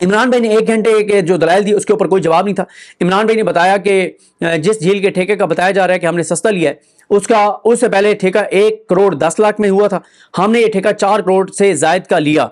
عمران بھائی نے 1 گھنٹے کے جو دلائل دی اس کے اوپر کوئی جواب نہیں تھا. عمران بھائی نے بتایا کہ جس جھیل کے ٹھیکے کا بتایا جا رہا ہے کہ ہم نے سستا لیا ہے اس سے پہلے ٹھیکہ 1,10,00,000 میں ہوا تھا. ہم نے یہ ٹھیکہ 4 کروڑ سے زائد کا لیا.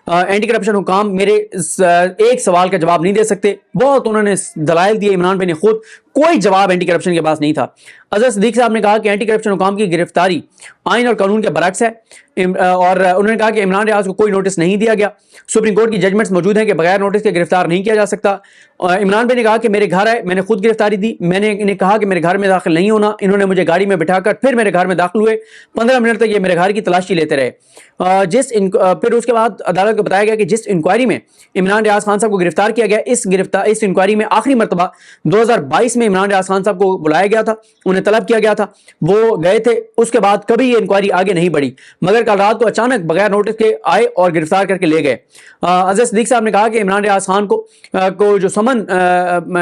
اینٹی کرپشن حکام میرے ایک سوال کا جواب نہیں دے سکتے. بہت انہوں نے دلائل دیے. عمران بھائی نے خود کوئی جواب اینٹی کرپشن کے پاس نہیں تھا. اظہر صدیق صاحب نے کہا کہ اینٹی کرپشن حکام کی گرفتاری آئین اور قانون کے برعکس ہے, اور انہوں نے کہا کہ عمران ریاض کو کوئی نوٹس نہیں دیا گیا. سپریم کورٹ کی ججمنٹس موجود ہیں کہ بغیر نوٹس کے گرفتار نہیں کیا جا سکتا. عمران بھائی نے کہا کہ میرے گھر آئے, میں نے خود گرفتاری دی, میں نے انہیں کہا کہ میرے گھر میں داخل نہیں ہونا, انہوں نے مجھے گاڑی میں بٹھا کر پھر میرے گھر میں داخل ہوئے. 15 منٹ تک یہ میرے گھر کی تلاشی لیتے رہے. پھر اس کے بعد عدالت کو بتایا گیا کہ جس انکوائری میں عمران ریاض خان صاحب کو گرفتار کیا گیا, اس انکوائری میں آخری مرتبہ 2022 میں عمران ریاض خان صاحب کو بلایا گیا تھا, انہیں طلب کیا گیا تھا, وہ گئے تھے. اس کے بعد کبھی یہ انکوائری آگے نہیں بڑھی, مگر کل رات کو اچانک بغیر نوٹس کے آئے اور گرفتار کر کے لے گئے. اظہر صدیق صاحب نے کہا کہ عمران ریاض خان کو جو سمن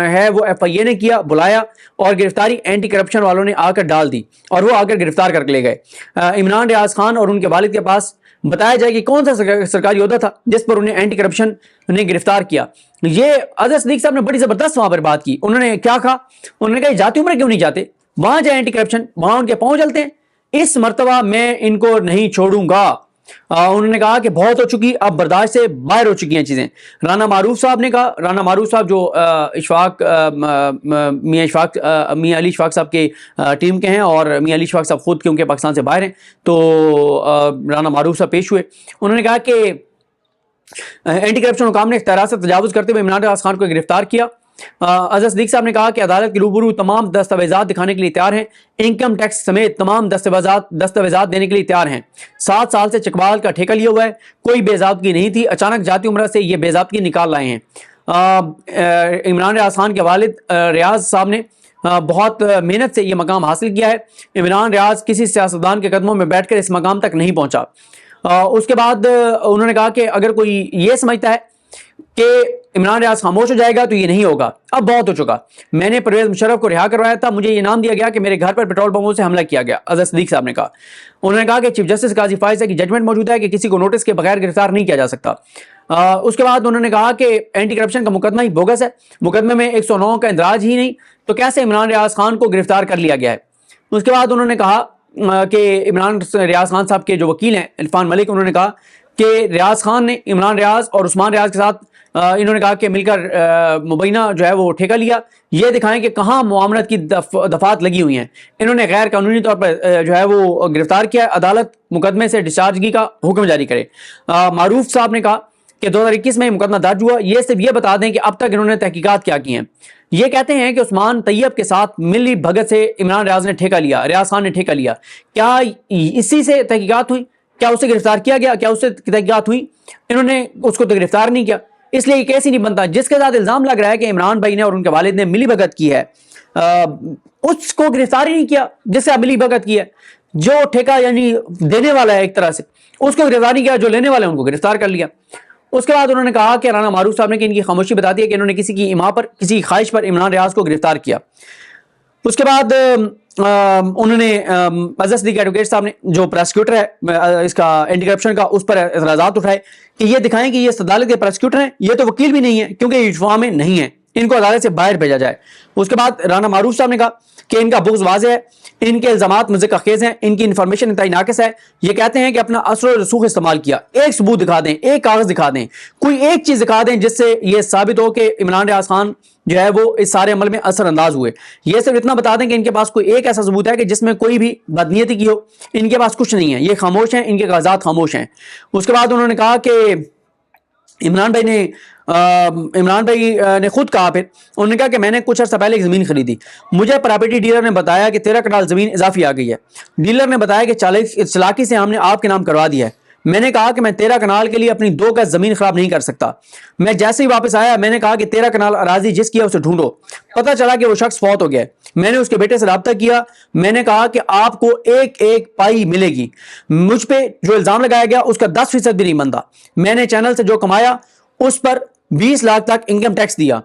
ہے وہ FIA نے کیا, بلایا, اور گرفتاری اینٹی کرپشن والوں نے آ کر ڈال دی اور وہ آ کر گرفتار کر کے لے گئے. عمران ریاض خان اور ان کے والد کے پاس بتایا جائے کہ کون سا سرکاری عہدہ تھا جس پر انہیں اینٹی کرپشن نے گرفتار کیا. یہ اظہر صدیق صاحب نے بڑی زبردست وہاں پر بات کی. انہوں نے کیا کہا, انہوں نے کہا جاتی عمرہ کیوں نہیں جاتے, وہاں جائیں اینٹی کرپشن, وہاں ان کے پاؤں چلتے ہیں, اس مرتبہ میں ان کو نہیں چھوڑوں گا. انہوں نے کہا کہ بہت ہو چکی, اب برداشت سے باہر ہو چکی ہیں چیزیں. رانا معروف صاحب نے کہا, رانا معروف صاحب جو میاں علی اشفاق صاحب کے ٹیم کے ہیں, اور میاں علی اشفاق صاحب خود کیونکہ پاکستان سے باہر ہیں, تو رانا معروف صاحب پیش ہوئے. انہوں نے کہا کہ اینٹی کرپشن حکام نے اختیارات سے تجاوز کرتے ہوئے عمران ریاض خان کو گرفتار کیا. اظہر صدیق صاحب نے کہا کہ عدالت کے روبرو تمام دستاویزات دکھانے کے لیے تیار ہیں, انکم ٹیکس سمیت تمام دستاویزات دینے کے لیے تیار ہیں. 7 سال سے چکوال کا ٹھیکہ لیا ہوا ہے, کوئی بے ضابطگی نہیں تھی, اچانک جاتی عمرہ سے یہ بے ضابطگی نکال لائے ہیں. عمران ریاض خان کے والد ریاض صاحب نے بہت محنت سے یہ مقام حاصل کیا ہے. عمران ریاض کسی سیاستدان کے قدموں میں بیٹھ کر اس مقام تک نہیں پہنچا. اس کے بعد انہوں نے کہا کہ اگر کوئی یہ سمجھتا ہے کہ عمران ریاض خاموش ہو جائے گا تو یہ نہیں ہوگا, اب بہت ہو چکا. میں نے پرویز مشرف کو رہا کروایا تھا, مجھے یہ نام دیا گیا کہ میرے گھر پر پیٹرول بموں سے حملہ کیا گیا, اظہر صدیق صاحب نے کہا. انہوں نے کہا کہ چیف جسٹس قاضی فائز کی ججمنٹ موجود ہے کہ کسی کو نوٹس کے بغیر گرفتار نہیں کیا جا سکتا. اس کے بعد انہوں نے کہا کہ اینٹی کرپشن کا مقدمہ ہی بوگس ہے, مقدمے میں 109 کا اندراج ہی نہیں, تو کیسے عمران ریاض خان کو گرفتار کر لیا گیا ہے. اس کے بعد انہوں نے کہا کہ عمران ریاض خان صاحب کے جو وکیل ہیں عرفان ملک, انہوں نے کہا کہ ریاض خان نے عمران ریاض اور عثمان ریاض کے ساتھ انہوں نے کہا کہ مل کر مبینہ جو ہے وہ ٹھیکہ لیا, یہ دکھائیں کہ کہاں معاملت کی دفعات لگی ہوئی ہیں. انہوں نے غیر قانونی طور پر جو ہے وہ گرفتار کیا, عدالت مقدمے سے ڈسچارجگی کا حکم جاری کرے. معروف صاحب نے کہا کہ 2021 میں مقدمہ درج ہوا, یہ صرف یہ بتا دیں کہ اب تک انہوں نے تحقیقات کیا کی ہیں. یہ کہتے ہیں کہ عثمان طیب کے ساتھ ملی بھگت سے عمران ریاض نے ٹھیکہ لیا, ریاض خان نے ٹھیکہ لیا. کیا اسی سے تحقیقات ہوئی, کیا اسے گرفتار کیا گیا, کیا اس سے تحقیقات ہوئی؟ انہوں نے اس کو تو گرفتار نہیں کیا. اس لیے یہ کیس ہی نہیں بنتا. جس کے ساتھ الزام لگ رہا ہے کہ عمران بھائی نے اور ان کے والد نے ملی بھگت کی ہے, اس کو گرفتار ہی نہیں کیا جس سے ملی بھگت کی ہے. جو ٹھیکہ یعنی دینے والا ہے ایک طرح سے, اس کو گرفتار نہیں کیا, جو لینے والے ہیں ان کو گرفتار کر لیا. اس کے بعد انہوں نے کہا کہ رانا معروف صاحب نے کہ ان کی خاموشی بتاتی ہے کہ انہوں نے کسی کی اماں پر, کسی کی خواہش پر عمران ریاض کو گرفتار کیا. اس کے بعد انہوں نے اظہر صدیق ایڈوکیٹ صاحب نے جو پروسیکیوٹر ہے اس کا اینٹی کرپشن کا, اس پر اعتراضات اٹھائے کہ یہ دکھائیں کہ یہ اس عدالت کے پروسیکیوٹر ہیں, یہ تو وکیل بھی نہیں ہے کیونکہ یہ یوفا میں نہیں ہے, ان کو عدالت سے باہر بھیجا جائے. اس کے بعد رانا معروف صاحب نے کہا کہ ان کا بغض واضح ہے, ان کے الزامات مضحکہ خیز ہیں, ان کی انفارمیشن انتہائی ناقص ہے. یہ کہتے ہیں کہ اپنا اثر و رسوخ استعمال کیا, ایک ثبوت دکھا دیں, ایک کاغذ دکھا دیں, کوئی ایک چیز دکھا دیں جس سے یہ ثابت ہو کہ عمران ریاض خان جو ہے وہ اس سارے عمل میں اثر انداز ہوئے. یہ صرف اتنا بتا دیں کہ ان کے پاس کوئی ایک ایسا ثبوت ہے کہ جس میں کوئی بھی بدنیتی کی ہو. ان کے پاس کچھ نہیں ہے, یہ خاموش ہیں, ان کے کاغذات خاموش ہیں. اس کے بعد انہوں نے کہا کہ عمران بھائی نے خود کہا, پھر انہوں نے کہا کہ میں نے کچھ عرصہ پہلے ایک زمین خریدی, مجھے پراپرٹی ڈیلر نے بتایا کہ 13 کنال زمین اضافی آ گئی ہے. ڈیلر نے بتایا کہ چالاکی سے ہم نے آپ کے نام کروا دیا ہے. میں نے کہا کہ میں 13 کنال کے لیے اپنی 2 گز زمین خراب نہیں کر سکتا. میں جیسے ہی واپس آیا میں نے کہا کہ 13 کنال اراضی جس کی ہے اسے ڈھونڈو. پتہ چلا کہ وہ شخص فوت ہو گیا ہے. میں نے اس کے بیٹے سے رابطہ کیا, میں نے کہا کہ آپ کو ایک ایک پائی ملے گی. مجھ پہ جو الزام لگایا گیا اس کا 10% بھی نہیں بنتا. میں نے چینل سے جو کمایا اس پر 20 لاکھ تک انکم ٹیکس دیا.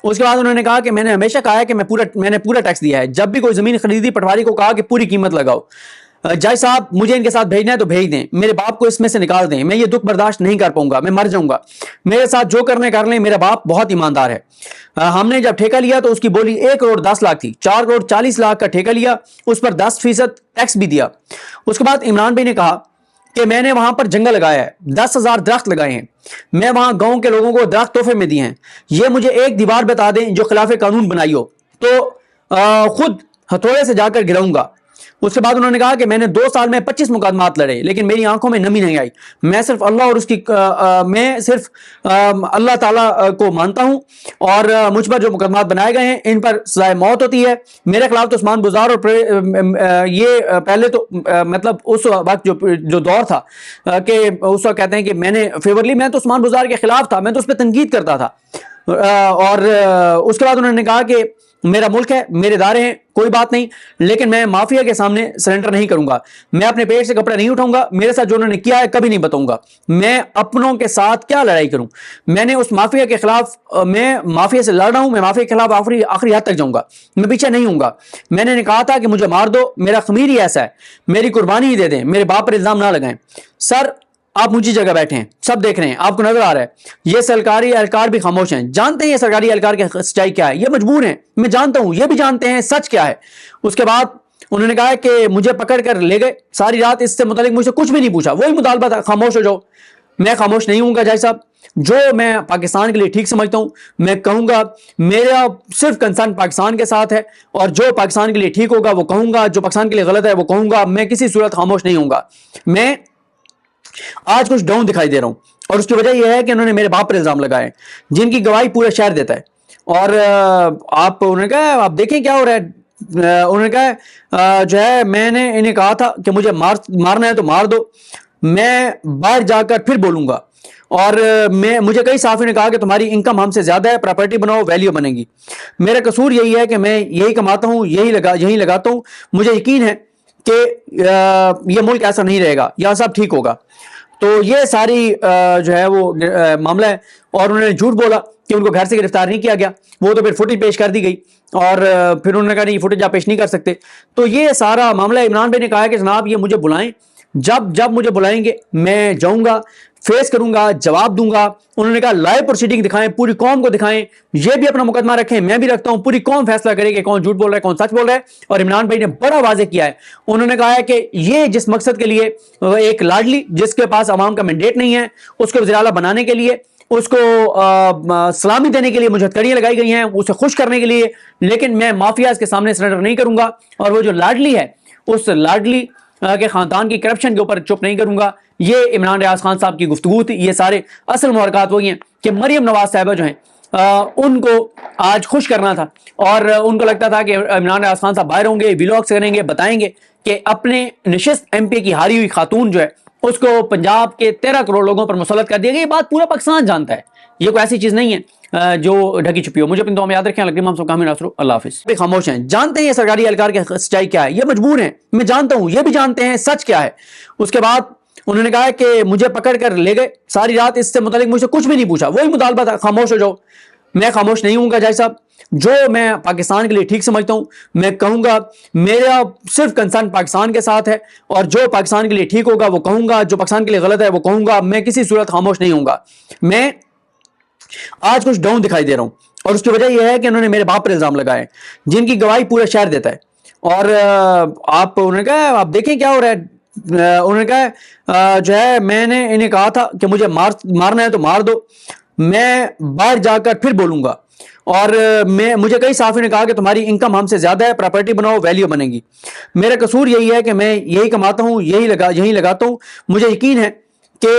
اس کے بعد انہوں نے کہا کہ میں نے ہمیشہ کہا ہے کہ میں نے پورا ٹیکس دیا ہے. جب بھی کوئی زمین خریدی پٹواری کو کہا کہ پوری قیمت لگاؤ. جائے صاحب مجھے ان کے ساتھ بھیجنا ہے تو بھیج دیں, میرے باپ کو اس میں سے نکال دیں, میں یہ دکھ برداشت نہیں کر پاؤں گا, میں مر جاؤں گا, میرے ساتھ جو کرنے کر لیں, میرا باپ بہت ایماندار ہے. ہم نے جب ٹھیکہ لیا تو اس کی بولی 1 کروڑ 10 لاکھ تھی, 4 کروڑ 40 لاکھ کا ٹھیکہ لیا, اس پر 10% ٹیکس بھی دیا. اس کے بعد عمران بھائی نے کہا کہ میں نے وہاں پر جنگل لگایا ہے, 10,000 درخت لگائے ہیں, میں وہاں گاؤں کے لوگوں کو درخت تحفے میں دیے ہیں, یہ مجھے ایک دیوار بتا دیں جو خلاف قانون بنائی ہو تو خود ہتھوڑے سے جا کر گراؤں گا. اس کے بعد انہوں نے کہا کہ میں نے 2 سال میں 25 مقدمات لڑے لیکن میری آنکھوں میں نمی نہیں آئی, میں صرف اللہ اور اس کی میں صرف اللہ تعالیٰ کو مانتا ہوں اور مجھ پر جو مقدمات بنائے گئے ہیں ان پر سزائے موت ہوتی ہے. میرے خلاف تو عثمان بزدار اور یہ پہلے تو مطلب اس وقت جو دور تھا کہ اس وقت کہتے ہیں کہ میں نے فیورلی, میں تو عثمان بزدار کے خلاف تھا, میں تو اس پہ تنقید کرتا تھا. اور اس کے بعد انہوں نے کہا کہ میرا ملک ہے, میرے ادارے ہیں, کوئی بات نہیں, لیکن میں مافیا کے سامنے سرنڈر نہیں کروں گا, میں اپنے پیٹ سے کپڑے نہیں اٹھاؤں گا, میرے ساتھ جو انہوں نے کیا ہے کبھی نہیں بتاؤں گا, میں اپنوں کے ساتھ کیا لڑائی کروں, میں نے اس مافیا کے خلاف, میں مافیا سے لڑ رہا ہوں, میں مافیا کے خلاف آخری حد تک جاؤں گا, میں پیچھے نہیں ہوں گا. میں نے کہا تھا کہ مجھے مار دو, میرا خمیر ہی ایسا ہے, میری قربانی ہی دے دیں, میرے باپ پر الزام نہ لگائیں. سر آپ اونچی جگہ بیٹھے ہیں, سب دیکھ رہے ہیں, آپ کو نظر آ رہا ہے, یہ سرکاری اہلکار بھی خاموش ہیں, جانتے ہیں یہ سرکاری اہلکار کی سچائی کیا ہے, یہ مجبور ہیں, میں جانتا ہوں, یہ بھی جانتے ہیں سچ کیا ہے. اس کے بعد انہوں نے کہا کہ مجھے پکڑ کر لے گئے, ساری رات اس سے متعلق مجھ سے کچھ بھی نہیں پوچھا, وہی مطالبہ تھا خاموش ہو جاؤ. میں خاموش نہیں ہوں گا جائے صاحب, جو میں پاکستان کے لیے ٹھیک سمجھتا ہوں میں کہوں گا, میرا صرف کنسرن پاکستان کے ساتھ ہے, اور جو پاکستان کے لیے ٹھیک ہوگا وہ کہوں گا, جو پاکستان کے لیے غلط ہے وہ کہوں گا, میں کسی صورت خاموش نہیں ہوں گا. میں آج کچھ ڈاؤن دکھائی دے رہا ہوں اور اس کی وجہ یہ ہے کہ انہوں نے میرے باپ پر الزام لگائے جن کی گواہی پورا شہر دیتا ہے. اور انہوں نے کہا آپ دیکھیں کیا ہو رہا ہے, انہوں نے کہا جو ہے میں نے انہیں کہا تھا کہ مجھے مارنا ہے تو مار دو, میں باہر جا کر پھر بولوں گا, اور مجھے کئی صحافیوں نے کہا کہ تمہاری انکم ہم سے زیادہ ہے, پراپرٹی بناؤ, ویلیو بنے گی. میرا قصور یہی ہے کہ میں یہی کماتا ہوں, یہی لگاتا ہوں, مجھے یقین ہے کہ یہ ملک ایسا نہیں رہے گا, یہاں سب ٹھیک ہوگا. تو یہ ساری جو ہے وہ معاملہ ہے. اور انہوں نے جھوٹ بولا کہ ان کو گھر سے گرفتار نہیں کیا گیا, وہ تو پھر فوٹیج پیش کر دی گئی, اور پھر انہوں نے کہا نہیں فوٹیج آپ پیش نہیں کر سکتے. تو یہ سارا معاملہ, عمران بھائی نے کہا کہ جناب یہ مجھے بلائیں, جب مجھے بلائیں گے میں جاؤں گا, فیس کروں گا, جواب دوں گا. انہوں نے کہا لائیو پروسیڈنگ دکھائیں, پوری قوم کو دکھائیں, یہ بھی اپنا مقدمہ رکھیں, میں بھی رکھتا ہوں, پوری قوم فیصلہ کرے کہ کون جھوٹ بول رہا ہے کون سچ بول رہا ہے. اور عمران بھائی نے بڑا واضح کیا ہے, انہوں نے کہا ہے کہ یہ جس مقصد کے لیے ایک لاڈلی جس کے پاس عوام کا مینڈیٹ نہیں ہے, اس کو وزیر اعلیٰ بنانے کے لیے, اس کو سلامی دینے کے لیے مجھے ہتھکڑیاں لگائی گئی ہیں, اسے خوش کرنے کے لیے, لیکن میں مافیاز کے سامنے سرنڈر نہیں کروں گا. اور وہ جو لاڈلی ہے اس لاڈلی کے خاندان کی کرپشن کے اوپر چپ نہیں کروں گا. یہ عمران ریاض خان صاحب کی گفتگو تھی. یہ سارے اصل محرکات وہی ہیں کہ مریم نواز صاحبہ جو ہیں ان کو آج خوش کرنا تھا, اور ان کو لگتا تھا کہ عمران ریاض خان صاحب باہر ہوں گے, ویلاگس کریں گے, بتائیں گے کہ اپنے نشست ایم پی کی ہاری ہوئی خاتون جو ہے اس کو پنجاب کے 13 کروڑ لوگوں پر مسلط کر دیا گیا. یہ بات پورا پاکستان جانتا ہے, یہ کوئی ایسی چیز نہیں ہے جو ڈھکی چھپی ہو. مجھے اپنی دعا میں یاد رکھیں. ہم سب کامل ناصر, اللہ حافظ. خاموش ہیں, جانتے ہیں یہ سرکاری اہلکار کی سچائی کیا ہے, یہ مجبور ہیں, میں جانتا ہوں, یہ بھی جانتے ہیں سچ کیا ہے. اس کے بعد انہوں نے کہا کہ مجھے پکڑ کر لے گئے, ساری رات اس سے متعلق مجھ سے کچھ بھی نہیں پوچھا, وہی مطالبہ تھا خاموش ہو جاؤ. میں خاموش نہیں ہوں گا جائے صاحب, جو میں پاکستان کے لیے ٹھیک سمجھتا ہوں میں کہوں گا, میرا صرف کنسرن پاکستان کے ساتھ ہے, اور جو پاکستان کے لیے ٹھیک ہوگا وہ کہوں گا, جو پاکستان کے لیے غلط ہے وہ کہوں گا, میں کسی صورت خاموش نہیں ہوں گا. میں آج کچھ ڈاؤن دکھائی دے رہا ہوں اور اس کی وجہ یہ ہے کہ انہوں نے میرے باپ پر الزام لگائے جن کی گواہی پورا شہر دیتا ہے. اور انہوں نے کہا آپ دیکھیں کیا ہو رہا ہے, انہوں نے کہا جو ہے میں نے انہیں کہا تھا کہ مجھے مارنا ہے تو مار دو, میں باہر جا کر پھر بولوں گا. اور مجھے کئی صحافیوں نے کہا کہ تمہاری انکم ہم سے زیادہ ہے, پراپرٹی بناؤ, ویلیو بنے گی. میرا قصور یہی ہے کہ میں یہی کماتا ہوں, یہی لگاتا ہوں, مجھے یقین ہے کہ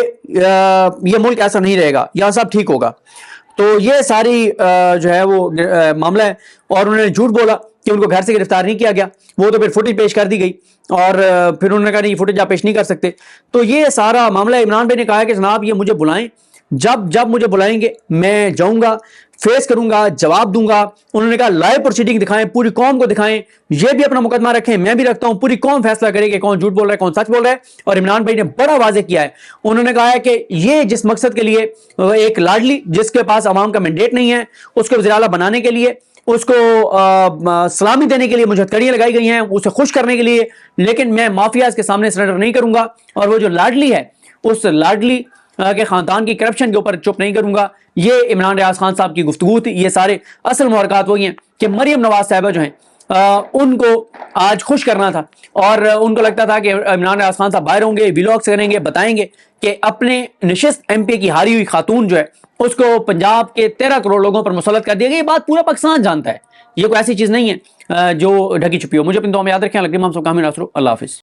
یہ ملک ایسا نہیں رہے گا, یہاں سب ٹھیک ہوگا. تو یہ ساری جو ہے وہ معاملہ ہے. اور انہوں نے جھوٹ بولا کہ ان کو گھر سے گرفتار نہیں کیا گیا, وہ تو پھر فوٹیج پیش کر دی گئی, اور پھر انہوں نے کہا نہیں فوٹیج آپ پیش نہیں کر سکتے. تو یہ سارا معاملہ, عمران بھائی نے کہا کہ جناب یہ مجھے بلائیں, جب مجھے بلائیں گے میں جاؤں گا, فیس کروں گا, جواب دوں گا. انہوں نے کہا لائیو پروسیڈنگ دکھائیں, پوری قوم کو دکھائیں, یہ بھی اپنا مقدمہ رکھیں, میں بھی رکھتا ہوں, پوری قوم فیصلہ کرے کہ کون جھوٹ بول رہا ہے کون سچ بول رہا ہے. اور عمران بھائی نے بڑا واضح کیا ہے, انہوں نے کہا ہے کہ یہ جس مقصد کے لیے ایک لاڈلی جس کے پاس عوام کا مینڈیٹ نہیں ہے, اس کو وزیر اعلیٰ بنانے کے لیے, اس کو سلامی دینے کے لیے مجھے ہتھکڑیاں لگائی گئی ہیں اسے خوش کرنے کے لیے، لیکن میں مافیاز کے سامنے سرنڈر نہیں کروں گا، اور وہ جو لاڈلی ہے اس لاڈلی کے خاندان کی کرپشن کے اوپر چپ نہیں کروں گا۔ یہ عمران ریاض خان صاحب کی گفتگو تھی۔ یہ سارے اصل محرکات وہی ہیں کہ مریم نواز صاحبہ جو ہیں ان کو آج خوش کرنا تھا، اور ان کو لگتا تھا کہ عمران ریاض خان صاحب باہر ہوں گے، ویلاگس کریں گے، بتائیں گے کہ اپنے نشست ایم پی کی ہاری ہوئی خاتون جو ہے اس کو پنجاب کے 13 کروڑ لوگوں پر مسلط کر دیا گیا۔ یہ بات پورا پاکستان جانتا ہے، یہ کوئی ایسی چیز نہیں ہے جو ڈھکی چھپی ہو۔ مجھے اپنی دعا میں یاد رکھیں۔ اللہ کریم ہم سب کا حامی ناصر ہو۔ اللہ حافظ۔